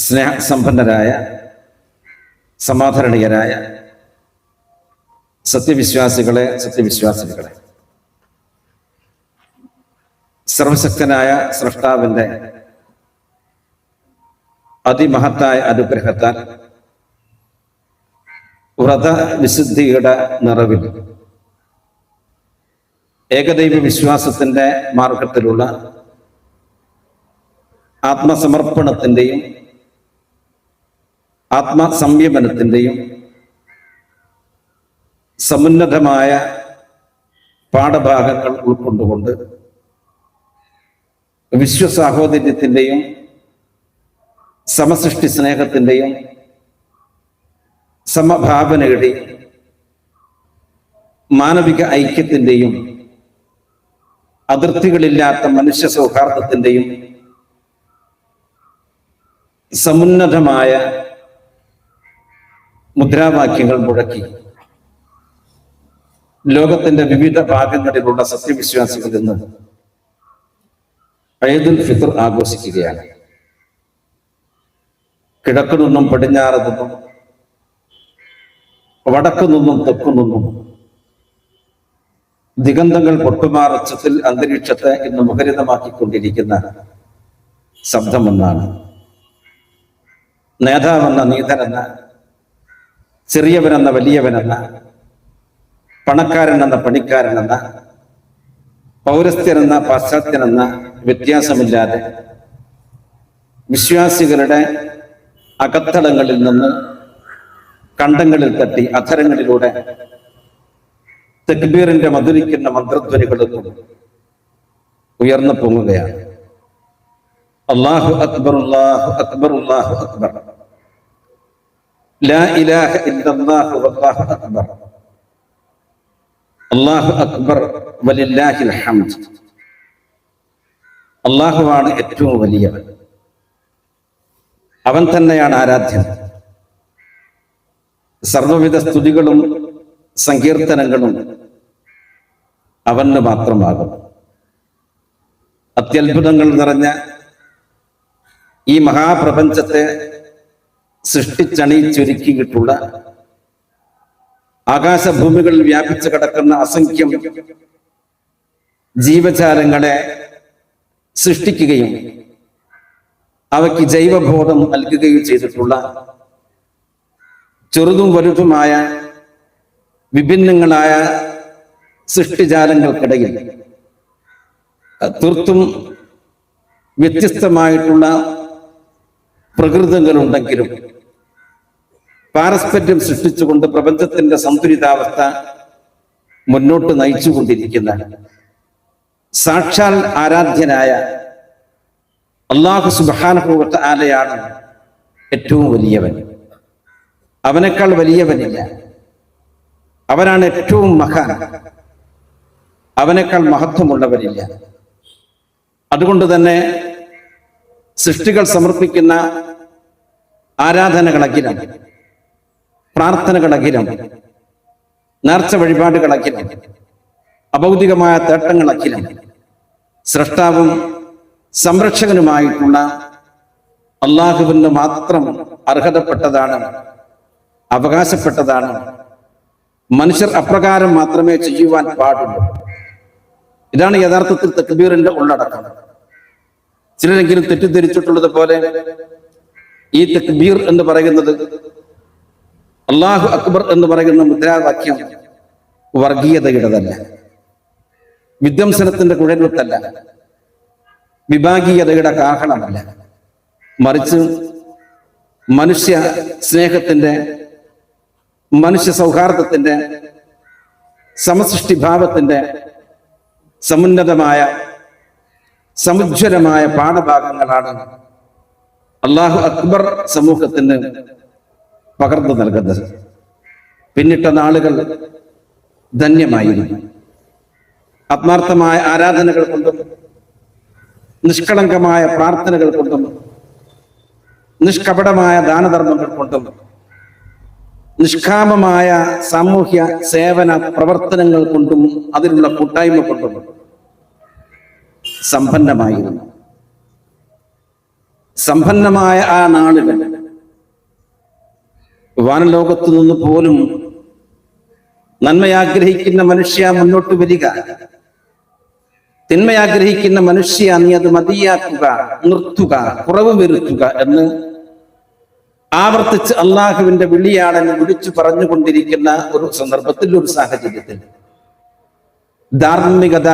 സ്നേഹസമ്പന്നരായ സമാധരണീയരായ സത്യവിശ്വാസികളെ, സത്യവിശ്വാസിനികളെ, സർവശക്തനായ സ്രഷ്ടാവിൻ്റെ അതിമഹത്തായ അനുഗ്രഹത്താൽ വ്രതവിശുദ്ധിയുടെ നിറവിൽ ഏകദൈവ വിശ്വാസത്തിൻ്റെ മാർഗത്തിലുള്ള ആത്മസമർപ്പണത്തിൻ്റെയും ആത്മസംയമനത്തിൻ്റെയും സമുന്നതമായ പാഠഭാഗങ്ങൾ ഉൾക്കൊണ്ടുകൊണ്ട് വിശ്വസാഹോദര്യത്തിൻ്റെയും സമസൃഷ്ടി സ്നേഹത്തിൻ്റെയും സമഭാവനയുടെയും മാനവിക ഐക്യത്തിൻ്റെയും അതിർത്തികളില്ലാത്ത മനുഷ്യ സൗഹാർദ്ദത്തിൻ്റെയും സമുന്നതമായ മുദ്രാവാക്യങ്ങൾ മുഴക്കി ലോകത്തിന്റെ വിവിധ ഭാഗങ്ങളിലുള്ള സത്യവിശ്വാസികൾ ഇന്ന് ഈദുൽ ഫിത്ർ ആഘോഷിക്കുകയാണ്. കിഴക്കു നിന്നും പടിഞ്ഞാറ് നിന്നും വടക്കു നിന്നും തെക്കു നിന്നും ദിഗന്ധങ്ങൾ പൊട്ടുമാറച്ചത്തിൽ അന്തരീക്ഷത്തെ ഇന്ന് മുഖരിതമാക്കിക്കൊണ്ടിരിക്കുന്ന ശബ്ദമെന്നാണ്. നേതാവെന്ന നീതനെന്ന, ചെറിയവനെന്ന വലിയവനെന്ന, പണക്കാരനെന്ന പണിക്കാരനെന്ന, പൗരസ്ത്യനെന്ന പാശ്ചാത്യനെന്ന വ്യത്യാസമില്ലാതെ വിശ്വാസികളുടെ അകത്തളങ്ങളിൽ നിന്ന് കണ്ടങ്ങളിൽ തട്ടി അധരങ്ങളിലൂടെ തക്ബീറിന്റെ മധുരിക്കുന്ന മന്ത്രധ്വനികളൊന്നും ഉയർന്നു പൊങ്ങുകയാണ്. അല്ലാഹു അക്ബർ, അല്ലാഹു അക്ബർ, അല്ലാഹു അക്ബർ, ലാ ഇലാഹ ഇല്ലല്ലാഹു വല്ലാഹു അക്ബർ, അല്ലാഹു അക്ബർ വലില്ലാഹിൽ ഹംദ്. അല്ലാഹുവാണ് ഏറ്റവും വലിയവൻ, അവൻ തന്നെയാണ് ആരാധ്യൻ. സർവവിധ സ്തുതികളും സങ്കീർത്തനങ്ങളും അവന് മാത്രമാകും. അത്യത്ഭുതങ്ങൾ നിറഞ്ഞ ഈ മഹാപ്രപഞ്ചത്തെ സൃഷ്ടിച്ചണിയിച്ചൊരുക്കിയിട്ടുള്ള, ആകാശഭൂമികളിൽ വ്യാപിച്ചു കിടക്കുന്ന അസംഖ്യം ജീവജാലങ്ങളെ സൃഷ്ടിക്കുകയും അവയ്ക്ക് ജൈവബോധം നൽകുകയും ചെയ്തിട്ടുള്ള ചെറുതും വലുതുമായ വിഭിന്നങ്ങളായ സൃഷ്ടിജാലങ്ങൾക്കിടയിൽ തീർത്തും വ്യത്യസ്തമായിട്ടുള്ള പ്രകൃതങ്ങളുണ്ടെങ്കിലും പാരസ്പര്യം സൃഷ്ടിച്ചുകൊണ്ട് പ്രപഞ്ചത്തിന്റെ സന്തുലിതാവസ്ഥ മുന്നോട്ട് നയിച്ചുകൊണ്ടിരിക്കുന്ന സാക്ഷാൽ ആരാധ്യനായ അല്ലാഹു സുബ്ഹാനഹു വ തആലയാണ് ഏറ്റവും വലിയവൻ. അവനേക്കാൾ വലിയവനില്ല. അവനാണ് ഏറ്റവും മഹാൻ. അവനേക്കാൾ മഹത്വമുള്ളവരില്ല. അതുകൊണ്ട് തന്നെ സൃഷ്ടികൾ സമർപ്പിക്കുന്ന ആരാധനകളഖിലം, പ്രാർത്ഥനകളഖിലം, നേർച്ച വഴിപാടുകളഖിലം, അഭൗതികമായ തേട്ടങ്ങളഖിലം സ്രഷ്ടാവും സംരക്ഷകനുമായിട്ടുള്ള അള്ളാഹുവിന് മാത്രം അർഹതപ്പെട്ടതാണ്, അവകാശപ്പെട്ടതാണ്. മനുഷ്യർ അപ്രകാരം മാത്രമേ ചെയ്യുവാൻ പാടുള്ളൂ. ഇതാണ് യഥാർത്ഥത്തിൽ തക്ബീറിന്റെ ഉള്ളടക്കം. ചിലരെങ്കിലും തെറ്റിദ്ധരിച്ചിട്ടുള്ളത് പോലെ ഈ തക്ബീർ എന്ന് പറയുന്നത്, അല്ലാഹു അക്ബർ എന്ന് പറയുന്ന മുദ്രാവാക്യം വർഗീയതയുടേതല്ല, വിധ്വംസനത്തിന്റെ കുഴൽവത്തല്ല, വിഭാഗീയതയുടെ കാഹളമല്ല. മറിച്ച് മനുഷ്യ സ്നേഹത്തിന്റെ, മനുഷ്യ സൗഹാർദ്ദത്തിന്റെ, സമസൃഷ്ടിഭാവത്തിന്റെ സമുന്നതമായ സമുജ്വലമായ പാഠഭാഗങ്ങളാണ് അല്ലാഹു അക്ബർ സമൂഹത്തിന് പകർന്നു നൽകുന്നത്. പിന്നിട്ട നാളുകൾ ധന്യമായിരുന്നു. ആത്മാർത്ഥമായ ആരാധനകൾ കൊണ്ടും നിഷ്കളങ്കമായ പ്രാർത്ഥനകൾ കൊണ്ടും നിഷ്കപടമായ ദാനധർമ്മങ്ങൾ കൊണ്ടും നിഷ്കാമമായ സാമൂഹ്യ സേവന പ്രവർത്തനങ്ങൾ കൊണ്ടും അതിലുള്ള കൂട്ടായ്മ കൊണ്ടും സമ്പന്നമായിരുന്നു. സമ്പന്നമായ ആ നാളുകൾ വാനലോകത്തു നിന്ന് പോലും നന്മയാഗ്രഹിക്കുന്ന മനുഷ്യ മുന്നോട്ട് വരിക, തിന്മയാഗ്രഹിക്കുന്ന മനുഷ്യ നീ അത് മതിയാക്കുക, നിർത്തുക, കുറവ് വരുത്തുക എന്ന് ആവർത്തിച്ച് അള്ളാഹുവിന്റെ വിളിയാണെന്ന് വിളിച്ചു പറഞ്ഞുകൊണ്ടിരിക്കുന്ന ഒരു സന്ദർഭത്തിൽ, ഒരു സാഹചര്യത്തിൽ ധാർമ്മികത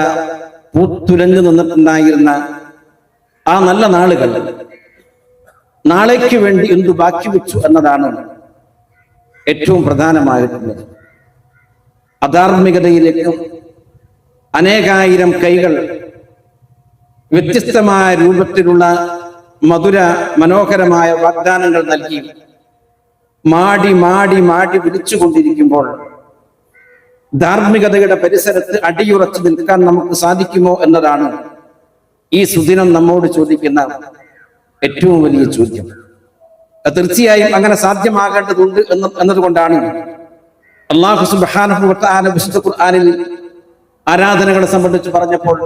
പൂത്തുലഞ്ഞു നിന്നിട്ടുണ്ടായിരുന്ന ആ നല്ല നാളുകൾ നാളേക്ക് വേണ്ടി എന്തു ബാക്കി വെച്ചു എന്നതാണ് ഏറ്റവും പ്രധാനമായിട്ടുള്ളത്. അധാർമികതയിലേക്കും അനേകായിരം കൈകൾ വ്യത്യസ്തമായ രൂപത്തിലുള്ള മധുര മനോഹരമായ വാഗ്ദാനങ്ങൾ നൽകി മാടി മാടി മാടി വിളിച്ചുകൊണ്ടിരിക്കുമ്പോൾ ധാർമ്മികതയുടെ പരിസരത്ത് അടിയുറച്ചു നിൽക്കാൻ നമുക്ക് സാധിക്കുമോ എന്നതാണ് ഈ സുദിനം നമ്മോട് ചോദിക്കുന്ന ഏറ്റവും വലിയ ചോദ്യം. തീർച്ചയായും അങ്ങനെ സാധ്യമാകേണ്ടതുണ്ട് എന്നതുകൊണ്ടാണ് അല്ലാഹു സുബ്ഹാനഹു വ തആല വിശുദ്ധ ഖുർആനിൽ ആരാധനകളെ സംബന്ധിച്ച് പറഞ്ഞപ്പോൾ,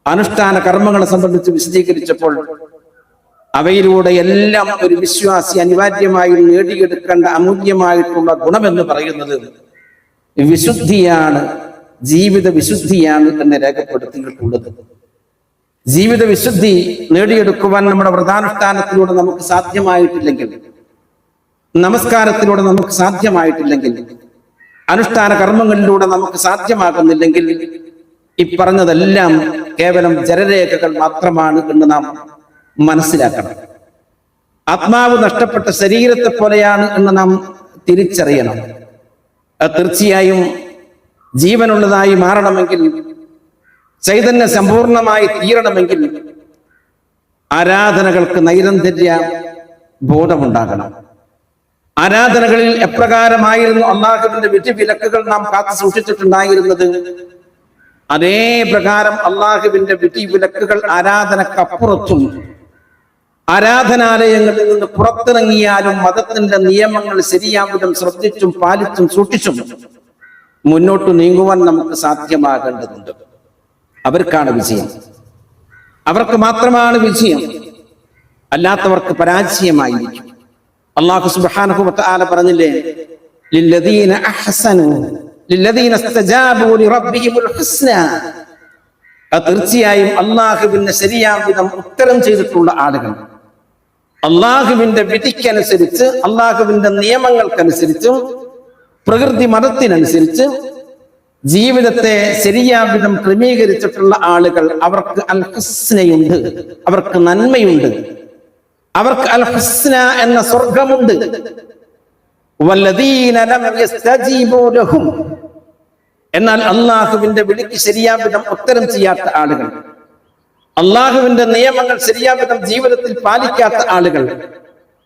അനുഷ്ഠാന കർമ്മങ്ങളെ സംബന്ധിച്ച് വിശദീകരിച്ചപ്പോൾ അവയിലൂടെ എല്ലാം ഒരു വിശ്വാസി അനിവാര്യമായി നേടിയെടുക്കേണ്ട അമൂല്യമായിട്ടുള്ള ഗുണമെന്ന് പറയുന്നത് വിശുദ്ധിയാണ്, ജീവിത വിശുദ്ധിയാണ് എന്ന് രേഖപ്പെടുത്തിയിട്ടുള്ളത്. ജീവിത വിശുദ്ധി നേടിയെടുക്കുവാൻ നമ്മുടെ വ്രതാനുഷ്ഠാനത്തിലൂടെ നമുക്ക് സാധ്യമായിട്ടില്ലെങ്കിൽ, നമസ്കാരത്തിലൂടെ നമുക്ക് സാധ്യമായിട്ടില്ലെങ്കിൽ, അനുഷ്ഠാന കർമ്മങ്ങളിലൂടെ നമുക്ക് സാധ്യമാകുന്നില്ലെങ്കിൽ ഈ പറഞ്ഞതെല്ലാം കേവലം ജലരേഖകൾ മാത്രമാണ് എന്ന് നാം മനസ്സിലാക്കണം. ആത്മാവ് നഷ്ടപ്പെട്ട ശരീരത്തെ പോലെയാണ് എന്ന് നാം തിരിച്ചറിയണം. തീർച്ചയായും ജീവനുള്ളതായി മാറണമെങ്കിൽ, ചൈതന്യം സമ്പൂർണമായി തീരണമെങ്കിൽ ആരാധനകൾക്ക് നൈരന്തര്യ ബോധമുണ്ടാകണം. ആരാധനകളിൽ എപ്രകാരമായിരുന്നു അള്ളാഹുവിന്റെ വിധിവിലക്കുകൾ നാം കാത്തു സൂക്ഷിച്ചിട്ടുണ്ടായിരുന്നത്, അതേ പ്രകാരം അള്ളാഹുവിന്റെ വിധിവിലക്കുകൾ ആരാധനക്കപ്പുറത്തും ആരാധനാലയങ്ങളിൽ നിന്ന് പുറത്തിറങ്ങിയാലും മതത്തിന്റെ നിയമങ്ങൾ ശരിയാവിധം ശ്രദ്ധിച്ചും പാലിച്ചും സൂക്ഷിച്ചും മുന്നോട്ട് നീങ്ങുവാൻ നമുക്ക് സാധ്യമാകേണ്ടതുണ്ട്. അവർക്കാണ് വിജയം, അവർക്ക് മാത്രമാണ് വിജയം, അല്ലാത്തവർക്ക് പരാജയമായിരിക്കും. അല്ലാഹു സുബ്ഹാനഹു വ തആല പറഞ്ഞില്ലേ, ലില്ലദീന അഹ്സനു ലില്ലദീന ഇസ്തജാബു ലിറബ്ബിഹിമുൽ ഹുസ്ന. തീർച്ചയായും അല്ലാഹുവിന്റെ ശരിയാവിധം ഉത്തരം ചെയ്തിട്ടുള്ള ആളുകൾ, അല്ലാഹുവിന്റെ വിധിക്കനുസരിച്ച്, അല്ലാഹുവിന്റെ നിയമങ്ങൾക്കനുസരിച്ച്, പ്രകൃതി മതത്തിനനുസരിച്ച് ജീവിതത്തെ ശരിയാവിധം ക്രമീകരിച്ചിട്ടുള്ള ആളുകൾ, അവർക്ക് അൽ ഹുസ്നയുണ്ട്, അവർക്ക് നന്മയുണ്ട്, അവർക്ക് അൽ ഹുസ്ന എന്ന സ്വർഗമുണ്ട്. വല്ലദീന ലം യസ്തജീബു ലഹും, എന്നാൽ അള്ളാഹുവിന്റെ വിളിക്ക് ശരിയാവിധം ഉത്തരം ചെയ്യാത്ത ആളുകൾ, അള്ളാഹുവിന്റെ നിയമങ്ങൾ ശരിയാവിധം ജീവിതത്തിൽ പാലിക്കാത്ത ആളുകൾ,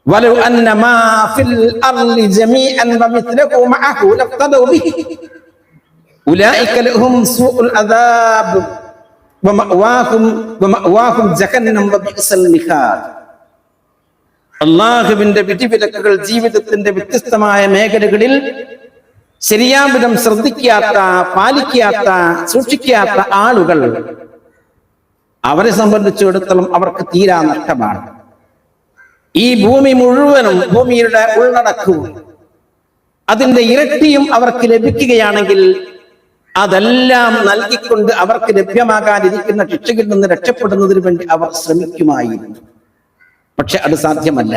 വലൗ അന്ന മാ ഫിൽ അർളി ജമീഅൻ വമിത്ലഹു മഅഹു ലഫ്തദൂ ബിഹി ഉലൈക ലഹും സൂഉൽ അദാബ് വമഅവാഹും ജഹന്നം വബിഅസൽ മിഹാദ്. അള്ളാഹുവിന്റെ വിധിവിലക്കുകൾ ജീവിതത്തിന്റെ വ്യത്യസ്തമായ മേഖലകളിൽ ശരിയാവിധം ശ്രദ്ധിക്കാത്ത, പാലിക്കാത്ത, സൂക്ഷിക്കാത്ത ആളുകൾ, അവരെ സംബന്ധിച്ചിടത്തോളം അവർക്ക് തീരാ നഷ്ടമാണ്. ഈ ഭൂമി മുഴുവനും, ഭൂമിയുടെ ഉള്ളടക്കവും അതിന്റെ ഇരട്ടിയും അവർക്ക് ലഭിക്കുകയാണെങ്കിൽ അതെല്ലാം നൽകിക്കൊണ്ട് അവർക്ക് ലഭ്യമാകാനിരിക്കുന്ന ശിക്ഷയിൽ നിന്ന് രക്ഷപ്പെടുന്നതിന് വേണ്ടി അവർ ശ്രമിക്കുമായിരുന്നു. പക്ഷെ അത് സാധ്യമല്ല.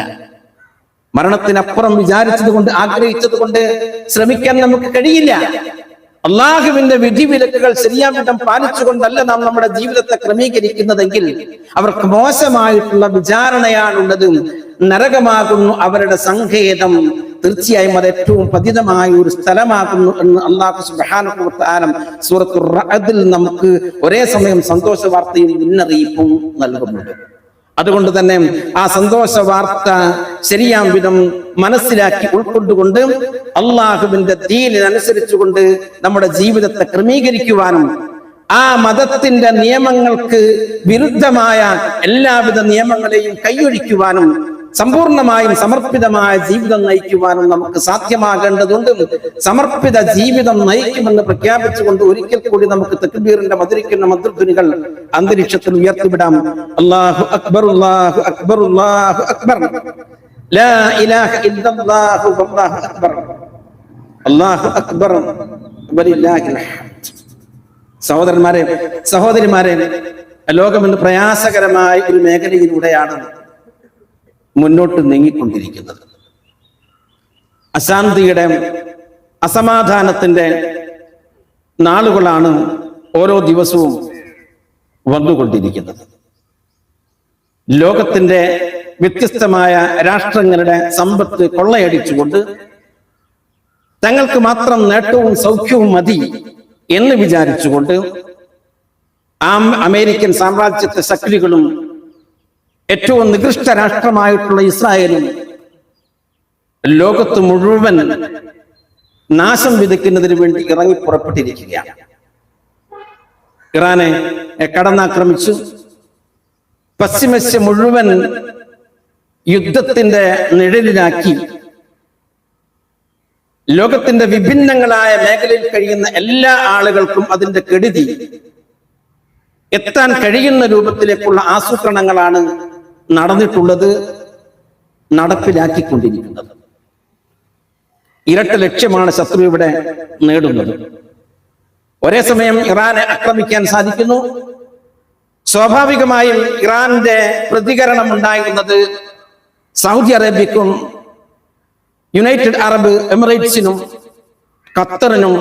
മരണത്തിനപ്പുറം വിചാരിച്ചത് കൊണ്ട്, ആഗ്രഹിച്ചത് കൊണ്ട് ശ്രമിക്കാൻ നമുക്ക് കഴിയില്ല. അള്ളാഹുവിന്റെ വിധിവിലക്കുകൾ ശരിയാവിധം പാലിച്ചുകൊണ്ടല്ല നാം നമ്മുടെ ജീവിതത്തെ ക്രമീകരിക്കുന്നതെങ്കിൽ അവർക്ക് മോശമായിട്ടുള്ള വിചാരണയാണുള്ളത്, നരകമാകുന്നു അവരുടെ സങ്കേതം. തീർച്ചയായും അത് ഏറ്റവും പതിതമായ ഒരു സ്ഥലമാകുന്നു എന്ന് അല്ലാഹു സുബ്ഹാനഹു വ തആല സൂറത്തുർ റഅദിൽ നമുക്ക് ഒരേ സമയം സന്തോഷ വാർത്തയും മുന്നറിയിപ്പും നൽകുന്നുണ്ട്. അതുകൊണ്ട് തന്നെ ആ സന്തോഷ വാർത്ത ശരിയാം വിധം മനസ്സിലാക്കി ഉൾക്കൊണ്ടുകൊണ്ട് അള്ളാഹുവിന്റെ ദീനിനനുസരിച്ചുകൊണ്ട് നമ്മുടെ ജീവിതത്തെ ക്രമീകരിക്കുവാനും ആ മതത്തിന്റെ നിയമങ്ങൾക്ക് വിരുദ്ധമായ എല്ലാവിധ നിയമങ്ങളെയും കൈയൊഴിക്കുവാനും സമ്പൂർണമായും സമർപ്പിതമായ ജീവിതം നയിക്കുവാനും നമുക്ക് സാധ്യമാകേണ്ടതുണ്ട്. സമർപ്പിത ജീവിതം നയിക്കുമെന്ന് പ്രഖ്യാപിച്ചുകൊണ്ട് ഒരിക്കൽ കൂടി നമുക്ക് തക്ബീറിന്റെ മധുരിക്കുന്ന മധുർധ്വനികൾ അന്തരീക്ഷത്തിൽ ഉയർത്തിവിടാം. അല്ലാഹു അക്ബർ, അല്ലാഹു അക്ബർ, അല്ലാഹു അക്ബർ, ലാ ഇലാഹ ഇല്ലല്ലാഹു വല്ലാഹു അക്ബർ, അല്ലാഹു അക്ബർ വലില്ലാഹിൽ ഹംദ്. സഹോദരന്മാരെ, സഹോദരിമാരെ, ലോകമെന്ന് പ്രയാസകരമായ ഒരു മേഖലയിലൂടെയാണ് മുന്നോട്ട് നീങ്ങിക്കൊണ്ടിരിക്കുന്നത്. അശാന്തിയുടെ, അസമാധാനത്തിന്റെ നാളുകളാണ് ഓരോ ദിവസവും വന്നുകൊണ്ടിരിക്കുന്നത്. ലോകത്തിന്റെ വ്യത്യസ്തമായ രാഷ്ട്രങ്ങളുടെ സമ്പത്ത് കൊള്ളയടിച്ചുകൊണ്ട് തങ്ങൾക്ക് മാത്രം നേട്ടവും സൗഖ്യവും മതി എന്ന് വിചാരിച്ചുകൊണ്ട് അമേരിക്കൻ സാമ്രാജ്യത്തെ ശക്തികളും ഏറ്റവും നികൃഷ്ട രാഷ്ട്രമായിട്ടുള്ള ഇസ്രായേലും ലോകത്ത് മുഴുവൻ നാശം വിതയ്ക്കുന്നതിന് വേണ്ടി ഇറങ്ങി പുറപ്പെട്ടിരിക്കുകയാണ്. ഇറാനെ കടന്നാക്രമിച്ചു പശ്ചിമേഷ്യ മുഴുവൻ യുദ്ധത്തിന്റെ നിഴലിലാക്കി ലോകത്തിന്റെ വിഭിന്നങ്ങളായ മേഖലയിൽ കഴിയുന്ന എല്ലാ ആളുകൾക്കും അതിന്റെ കെടുതി എത്താൻ കഴിയുന്ന രൂപത്തിലേക്കുള്ള ആസൂത്രണങ്ങളാണ് നടന്നിട്ടുള്ളത്, നടപ്പിലാക്കിക്കൊണ്ടിരിക്കുന്നത്. ഇരട്ട ലക്ഷ്യമാണ് ശത്രു ഇവിടെ നേടുന്നത്. ഒരേ സമയം ഇറാനെ ആക്രമിക്കാൻ സാധിക്കുന്നു. സ്വാഭാവികമായും ഇറാന്റെ പ്രതികരണം ഉണ്ടായിരുന്നത് സൗദി അറേബ്യക്കും യുണൈറ്റഡ് അറബ് എമിറേറ്റ്സിനും ഖത്തറിനും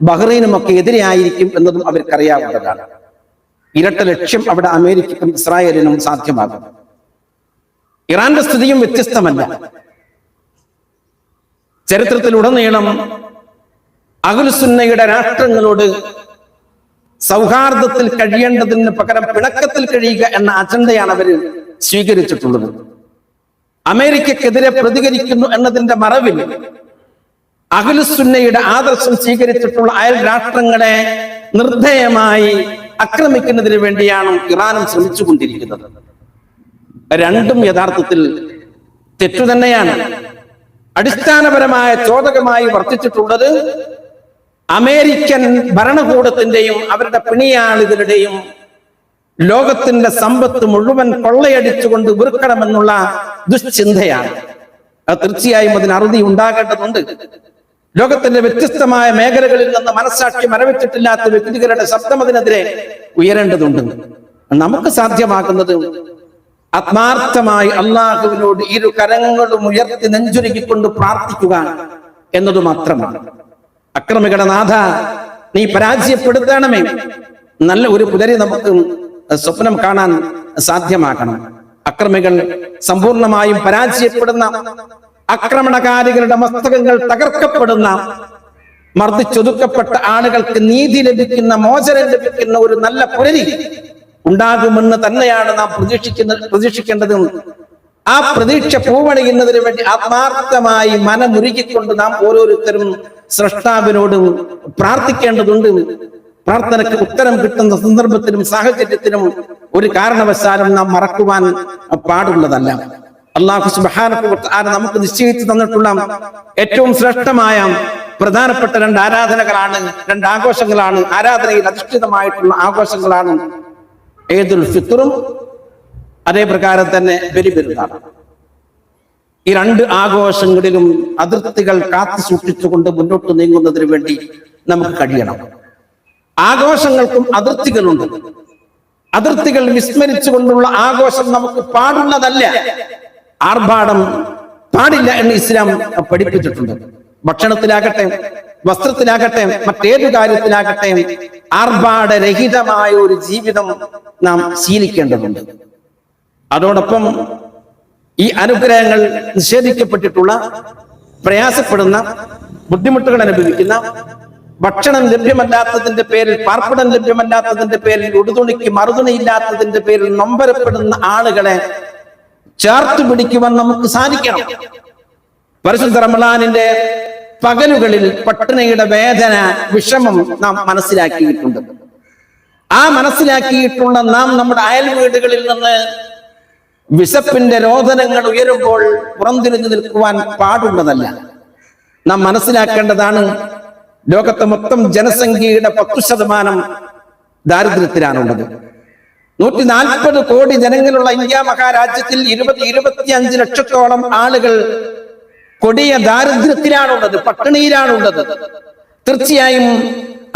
ബഹ്റൈനും ഒക്കെ എതിരെയായിരിക്കും എന്നതും അവർക്കറിയാവുന്നതാണ്. ഇരട്ട ലക്ഷ്യം അവിടെ അമേരിക്കക്കും ഇസ്രായേലിനും സാധ്യമാകും. ഇറാന്റെ സ്ഥിതിയും വ്യത്യസ്തമല്ല. ചരിത്രത്തിലുടനീളം അഹ്ലുസുന്നയുടെ രാഷ്ട്രങ്ങളോട് സൗഹാർദ്ദത്തിൽ കഴിയേണ്ടതിന് പകരം പിണക്കത്തിൽ കഴിയുക എന്ന അജണ്ടയാണ് അവർ സ്വീകരിച്ചിട്ടുള്ളത്. അമേരിക്കക്കെതിരെ പ്രതികരിക്കുന്നു എന്നതിന്റെ മറവിൽ അഹ്ലുസുന്നയുടെ ആദർശം സ്വീകരിച്ചിട്ടുള്ള അയൽ രാഷ്ട്രങ്ങളെ നിർദ്ധേയമായി ആക്രമിക്കുന്നതിന് വേണ്ടിയാണ് ഇറാനും ശ്രമിച്ചുകൊണ്ടിരിക്കുന്നത്. രണ്ടും യഥാർത്ഥത്തിൽ തെറ്റു തന്നെയാണ്. അടിസ്ഥാനപരമായ ചോദകമായി വർത്തിച്ചിട്ടുള്ളത് അമേരിക്കൻ ഭരണകൂടത്തിന്റെയും അവരുടെ പിണിയാളുകളുടെയും ലോകത്തിന്റെ സമ്പത്ത് മുഴുവൻ കൊള്ളയടിച്ചുകൊണ്ട് വിറുക്കണമെന്നുള്ള ദുശ്ചിന്തയാണ്. അത് തീർച്ചയായും അതിന് അറുതി ഉണ്ടാകേണ്ടതുണ്ട്. ലോകത്തിന്റെ വ്യത്യസ്തമായ മേഖലകളിൽ നിന്ന് മനസ്സാക്ഷി മരവിച്ചിട്ടില്ലാത്ത വ്യക്തികളുടെ ശബ്ദം അതിനെതിരെ ഉയരേണ്ടതുണ്ട്. നമുക്ക് സാധ്യമാകുന്നത് ആത്മാർത്ഥമായി അള്ളാഹുവിനോട് ഇരു കരങ്ങളും ഉയർത്തി നെഞ്ചുരുക്കിക്കൊണ്ട് പ്രാർത്ഥിക്കുക എന്നതു മാത്രമാണ്. അക്രമികളുടെ നാഥ, നീ പരാജയപ്പെടുത്തണമേ. നല്ല ഒരു പുലരി നമുക്ക് സ്വപ്നം കാണാൻ സാധ്യമാക്കണം. അക്രമികൾ സമ്പൂർണമായും പരാജയപ്പെടുന്ന, ആക്രമണകാരികളുടെ മസ്തകങ്ങൾ തകർക്കപ്പെടുന്ന, മർദ്ദിച്ചൊതുക്കപ്പെട്ട ആളുകൾക്ക് നീതി ലഭിക്കുന്ന, മോചനം ലഭിക്കുന്ന ഒരു നല്ല പുലരി ഉണ്ടാകുമെന്ന് തന്നെയാണ് നാം പ്രതീക്ഷിക്കേണ്ടത്. ആ പ്രതീക്ഷ പൂവണിയുന്നതിന് വേണ്ടി ആത്മാർത്ഥമായി മനമുരുകിക്കൊണ്ട് നാം ഓരോരുത്തരും സ്രഷ്ടാവിനോടും പ്രാർത്ഥിക്കേണ്ടതുണ്ട്. പ്രാർത്ഥനയ്ക്ക് ഉത്തരം കിട്ടുന്ന സന്ദർഭത്തിലും സാഹചര്യത്തിലും ഒരു കാരണവശാലും നാം മറക്കുവാൻ പാടുള്ളതല്ല. അല്ലാഹു സുബ്ഹാനഹു വ തആല നമുക്ക് നിശ്ചയിച്ചു തന്നിട്ടുള്ള ഏറ്റവും ശ്രേഷ്ഠമായ പ്രധാനപ്പെട്ട രണ്ട് ആഘോഷങ്ങളാണ്, ആരാധനയിൽ അധിഷ്ഠിതമായിട്ടുള്ള ആഘോഷങ്ങളാണ് ഈദുൽ ഫിത്റും അതേ പ്രകാരം തന്നെ ബലിപെരുന്നാൾ. ഈ രണ്ട് ആഘോഷങ്ങളിലും അതിർത്തികൾ കാത്തു സൂക്ഷിച്ചുകൊണ്ട് മുന്നോട്ട് നീങ്ങുന്നതിന് വേണ്ടി നമുക്ക് കഴിയണം. ആഘോഷങ്ങൾക്കും അതിർത്തികളുണ്ട്. അതിർത്തികൾ വിസ്മരിച്ചുകൊണ്ടുള്ള ആഘോഷം നമുക്ക് പാടുള്ളതല്ല. ആർഭാടം പാടില്ല എന്ന് ഇസ്ലാം പഠിപ്പിച്ചിട്ടുണ്ട്. ഭക്ഷണത്തിലാകട്ടെ, വസ്ത്രത്തിലാകട്ടെ, മറ്റേതു കാര്യത്തിലാകട്ടെ ആർഭാടരഹിതമായ ഒരു ജീവിതം നാം ശീലിക്കേണ്ടതുണ്ട്. അതോടൊപ്പം ഈ അനുഗ്രഹങ്ങൾ നിഷേധിക്കപ്പെട്ടിട്ടുള്ള, പ്രയാസപ്പെടുന്ന, ബുദ്ധിമുട്ടുകൾ അനുഭവിക്കുന്ന, ഭക്ഷണം ലഭ്യമല്ലാത്തതിന്റെ പേരിൽ, പാർപ്പിടം ലഭ്യമല്ലാത്തതിന്റെ പേരിൽ, ഉടുതുണിക്ക് മറുതുണിയില്ലാത്തതിന്റെ പേരിൽ നൊമ്പരപ്പെടുന്ന ആളുകളെ ചേർത്ത് പിടിക്കുവാൻ നമുക്ക് സാധിക്കണം. പരിശുദ്ധ റമളാനിന്റെ പകലുകളിൽ പട്ടിണിയുടെ വേദന, വിഷമം നാം മനസ്സിലാക്കിയിട്ടുണ്ട്. ആ മനസ്സിലാക്കിയിട്ടുള്ള നാം നമ്മുടെ അയൽ വീടുകളിൽ നിന്ന് വിശപ്പിന്റെ രോദനങ്ങൾ ഉയരുമ്പോൾ പുറംതിരിഞ്ഞു നിൽക്കുവാൻ പാടുള്ളതല്ല. നാം മനസ്സിലാക്കേണ്ടതാണ്, ലോകത്തെ മൊത്തം ജനസംഖ്യയുടെ 10% ദാരിദ്ര്യത്തിലാണുള്ളത്. 140 കോടി ജനങ്ങളുള്ള ഇന്ത്യ മഹാരാജ്യത്തിൽ 20-25 ലക്ഷത്തോളം ആളുകൾ കൊടിയ ദാരിദ്ര്യത്തിലാണുള്ളത്, പട്ടിണിയിലാണുള്ളത്. തീർച്ചയായും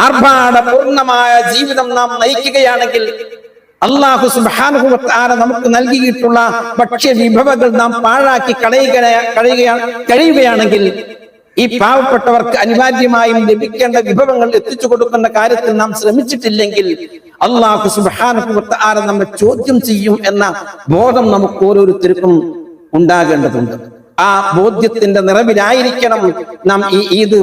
ആർഭാടപൂർണമായ ജീവിതം നാം നയിക്കുകയാണെങ്കിൽ, അല്ലാഹു സുബ്ഹാനഹു വ തആല നമുക്ക് നൽകിയിട്ടുള്ള ഭക്ഷ്യ വിഭവങ്ങൾ നാം പാഴാക്കി കഴിയുകയാണെങ്കിൽ, ഈ പാവപ്പെട്ടവർക്ക് അനിവാര്യമായും ലഭിക്കേണ്ട വിഭവങ്ങൾ എത്തിച്ചു കൊടുക്കുന്ന കാര്യത്തിൽ നാം ശ്രമിച്ചിട്ടില്ലെങ്കിൽ അല്ലാഹു സുബ്ഹാനഹു വ തആല നമ്മെ ചോദ്യം ചെയ്യും എന്ന ബോധം നമുക്ക് ഓരോരുത്തർക്കും ഉണ്ടാകേണ്ടതുണ്ട്. ആ ബോധ്യത്തിന്റെ നിറവിലായിരിക്കണം നാം ഈ ഈദ്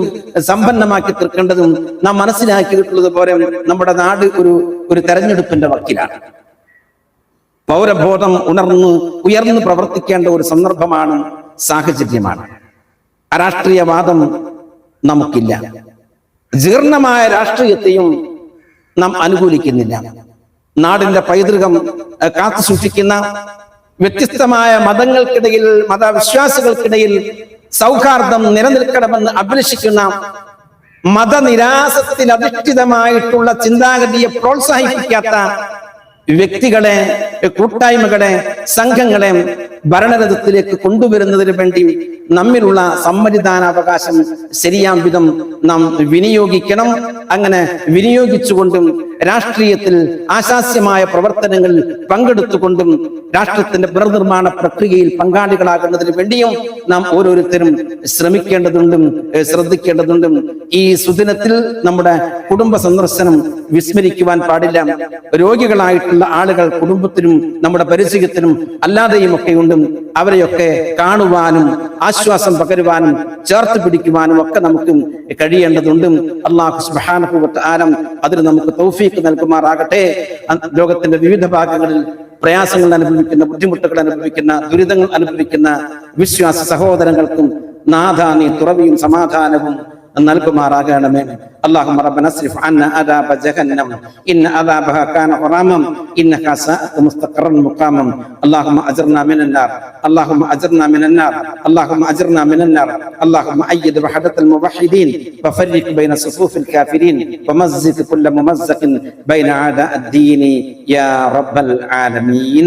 സമ്പന്നമാക്കി തീർക്കേണ്ടതും. നാം മനസ്സിലാക്കിയിട്ടുള്ളത് പോലെ നമ്മുടെ നാട് ഒരു തെരഞ്ഞെടുപ്പിന്റെ വക്കിലാണ്. പൗരബോധം ഉയർന്ന് പ്രവർത്തിക്കേണ്ട ഒരു സന്ദർഭമാണ്, സാഹചര്യമാണ്. രാഷ്ട്രീയവാദം നമുക്കില്ല. ജീർണമായ രാഷ്ട്രീയത്തെയും നാം അനുകൂലിക്കുന്നില്ല. നാടിന്റെ പൈതൃകം കാത്തു സൂക്ഷിക്കുന്ന, വ്യത്യസ്തമായ മതങ്ങൾക്കിടയിൽ, മതവിശ്വാസികൾക്കിടയിൽ സൗഹാർദ്ദം നിലനിൽക്കണമെന്ന് അഭിലഷിക്കുന്ന, മതനിരാസത്തിൽ അധിഷ്ഠിതമായിട്ടുള്ള ചിന്താഗതിയെ പ്രോത്സാഹിപ്പിക്കാത്ത വ്യക്തികളെ, കൂട്ടായ്മകളെ, സംഘങ്ങളെ ഭരണരഥത്തിലേക്ക് കൊണ്ടുവരുന്നതിന് വേണ്ടി നമ്മിലുള്ള സമ്മതിദാനാവകാശം ശരിയാം വിധം നാം വിനിയോഗിക്കണം. അങ്ങനെ വിനിയോഗിച്ചുകൊണ്ടും രാഷ്ട്രീയത്തിൽ ആശാസ്യമായ പ്രവർത്തനങ്ങളിൽ പങ്കെടുത്തുകൊണ്ടും രാഷ്ട്രത്തിന്റെ പുനർനിർമ്മാണ പ്രക്രിയയിൽ പങ്കാളികളാകുന്നതിന് വേണ്ടിയും നാം ഓരോരുത്തരും ശ്രമിക്കേണ്ടതുണ്ടും ശ്രദ്ധിക്കേണ്ടതുണ്ടും. ഈ സുദിനത്തിൽ നമ്മുടെ കുടുംബ സന്ദർശനം വിസ്മരിക്കുവാൻ പാടില്ല. രോഗികളായിട്ടുള്ള ആളുകൾ കുടുംബത്തിനും നമ്മുടെ പരിചയത്തിനും അല്ലാതെയും ഒക്കെ ഉണ്ട്. അവരെയൊക്കെ കാണുവാനും ആശ്വാസം പകരുവാനും ചേർത്ത് പിടിക്കുവാനും ഒക്കെ നമുക്ക് കഴിയേണ്ടതുണ്ട്. അല്ലാഹു സുബ്ഹാനഹു വ തആല അതിന് നമുക്ക് തൗഫീഖ് നൽകുമാറാകട്ടെ. ലോകത്തിന്റെ വിവിധ ഭാഗങ്ങളിൽ പ്രയാസങ്ങൾ അനുഭവിക്കുന്ന, ബുദ്ധിമുട്ടുകൾ അനുഭവിക്കുന്ന, ദുരിതങ്ങൾ അനുഭവിക്കുന്ന വിശ്വാസ സഹോദരങ്ങൾക്കും നാഥ നീ തുറവിയും സമാധാനവും നൽകുമാറാകണമേ. اللهم ربنا اصرف عنا عذاب جهنم إن عذابها كان غراما إنها ساءت مستقرا مقاما. اللهم أجرنا من النار، اللهم أجرنا من النار، اللهم أجرنا من النار. اللهم أيد وحدة الموحدين وفرق بين صفوف الكافرين ومزق كل ممزق بين أعداء الدين يا رب العالمين.